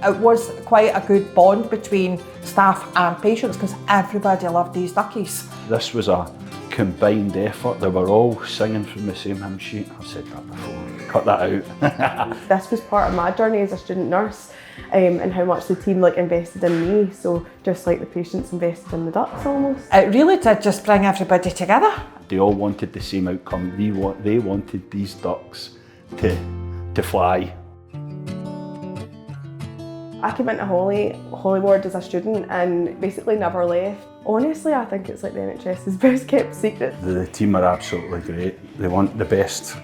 It was quite a good bond between staff and patients because everybody loved these duckies. This was a combined effort. They were all singing from the same hymn sheet. I've said that before. Cut that out. This was part of my journey as a student nurse, and how much the team invested in me. So just like the patients invested in the ducks almost. It really did just bring everybody together. They all wanted the same outcome. They wanted these ducks to fly. I came into Hollyward as a student and basically never left. Honestly, I think it's like the NHS's best kept secret. The team are absolutely great. They want the best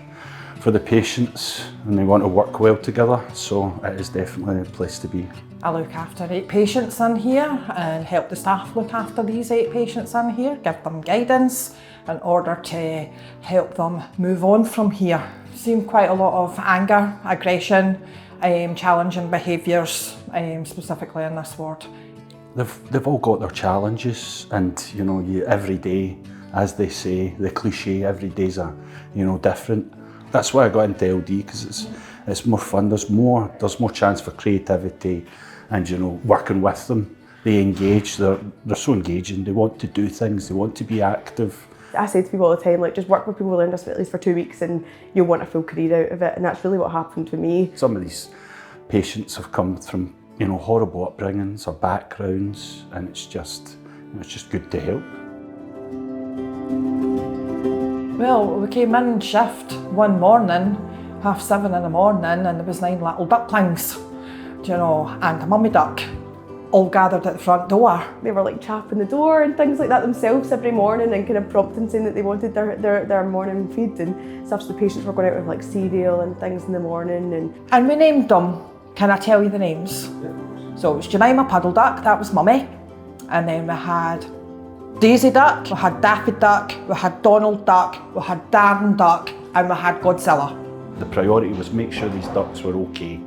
for the patients and they want to work well together, so it is definitely a place to be. I look after 8 patients in here and help the staff look after these 8 patients in here, give them guidance in order to help them move on from here. I've seen quite a lot of anger, aggression, challenging behaviours, specifically in this ward. They've all got their challenges, and every day, as they say, the cliche, every day's different. That's why I got into LD, because it's more fun. There's more chance for creativity, and working with them. They engage. They're so engaging. They want to do things. They want to be active. I say to people all the time, just work with people with learning disabilities for 2 weeks and you'll want a full career out of it, and that's really what happened to me. Some of these patients have come from horrible upbringings or backgrounds, and it's just good to help. Well, we came in shift one morning, 7:30 in the morning, and there was 9 little ducklings, and a mummy duck, all gathered at the front door. They were chapping the door and things like that themselves every morning and kind of prompting, saying that they wanted their morning feed and stuff. So the patients were going out with cereal and things in the morning. And we named them. Can I tell you the names? So it was Jemima Puddle Duck, that was Mummy. And then we had Daisy Duck, we had Daffy Duck, we had Donald Duck, we had Darren Duck, and we had Godzilla. The priority was make sure these ducks were okay,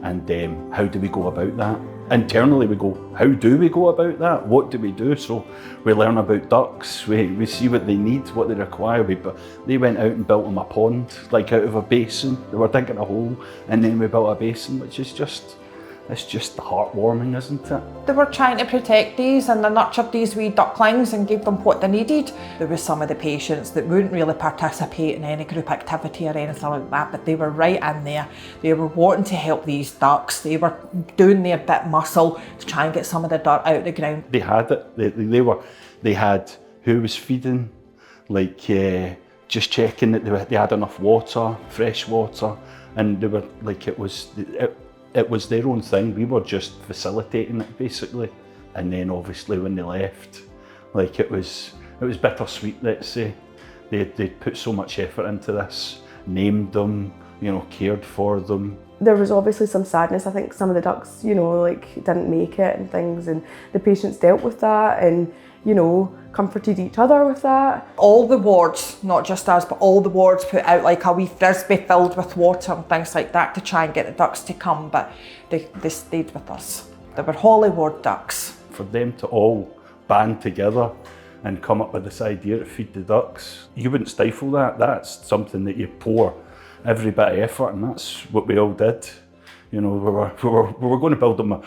and how do we go about that? Internally we go, how do we go about that? What do we do? So we learn about ducks, we see what they need, what they require. But they went out and built them a pond, out of a basin. They were digging a hole and then we built a basin, which is just heartwarming, isn't it? They were trying to protect these and they nurtured these wee ducklings and gave them what they needed. There was some of the patients that wouldn't really participate in any group activity or anything like that, but they were right in there. They were wanting to help these ducks. They were doing their bit muscle to try and get some of the dirt out of the ground. They had it. They had who was feeding, just checking that they had enough water, fresh water, and they were it was their own thing. We were just facilitating it basically. And then obviously when they left, it was bittersweet, let's say. They'd put so much effort into this, named them, cared for them. There was obviously some sadness. I think some of the ducks, didn't make it and things, and the patients dealt with that and, comforted each other with that. All the wards, not just us, but all the wards put out a wee frisbee filled with water and things like that to try and get the ducks to come, but they stayed with us. They were Hollyward ducks. For them to all band together and come up with this idea to feed the ducks, you wouldn't stifle that. That's something that you pour every bit of effort, and that's what we all did. We were going to build them a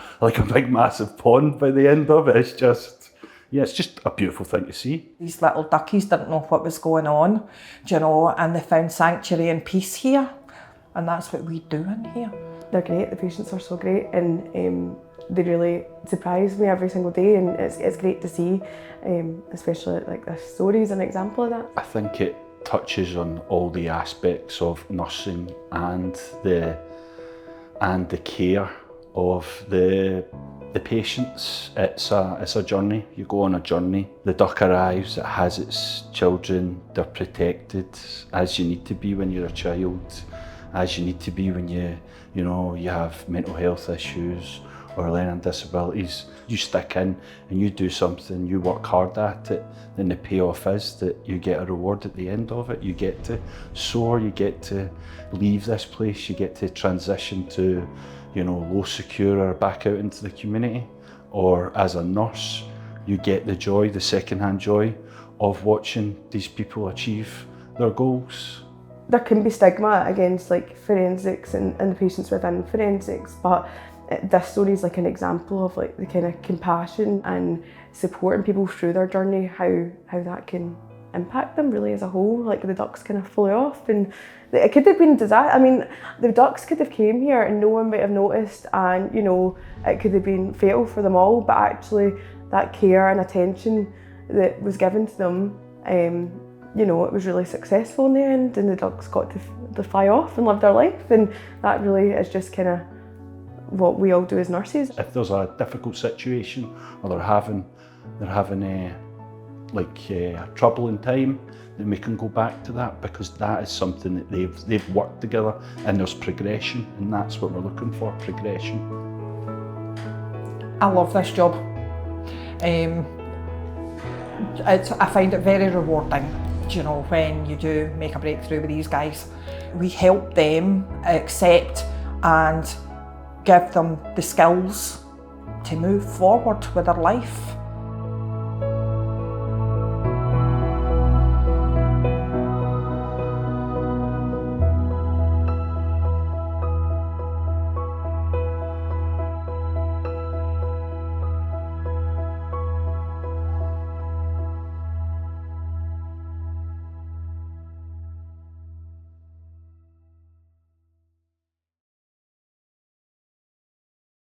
big massive pond by the end of it. It's just a beautiful thing to see. These little duckies didn't know what was going on, and they found sanctuary and peace here, and that's what we do in here. They're great, the patients are so great, and they really surprise me every single day, and it's great to see, especially this story is an example of that. I think it touches on all the aspects of nursing and the care of the patients. It's a journey. You go on a journey. The duck arrives, it has its children, they're protected as you need to be when you're a child, as you need to be when you have mental health issues or learning disabilities. You stick in and you do something, you work hard at it, then the payoff is that you get a reward at the end of it. You get to soar, you get to leave this place, you get to transition to low secure or back out into the community. Or as a nurse, you get the joy, the second-hand joy of watching these people achieve their goals. There can be stigma against forensics and the patients within forensics, but This story is like an example of like the kind of compassion and supporting people through their journey, how that can impact them really as a whole. Like the ducks kind of flew off, and it could have been disaster. I mean, the ducks could have came here and no one might have noticed, and you know, it could have been fatal for them all, but actually that care and attention that was given to them, you know, it was really successful in the end, and the ducks got to fly off and live their life, and that really is just kind of what we all do as nurses. If there's a difficult situation or they're having a troubling time, then we can go back to that, because that is something that they've worked together, and there's progression, and that's what we're looking for, progression. I love this job. I find it very rewarding, you know, when you do make a breakthrough with these guys. We help them accept and give them the skills to move forward with their life.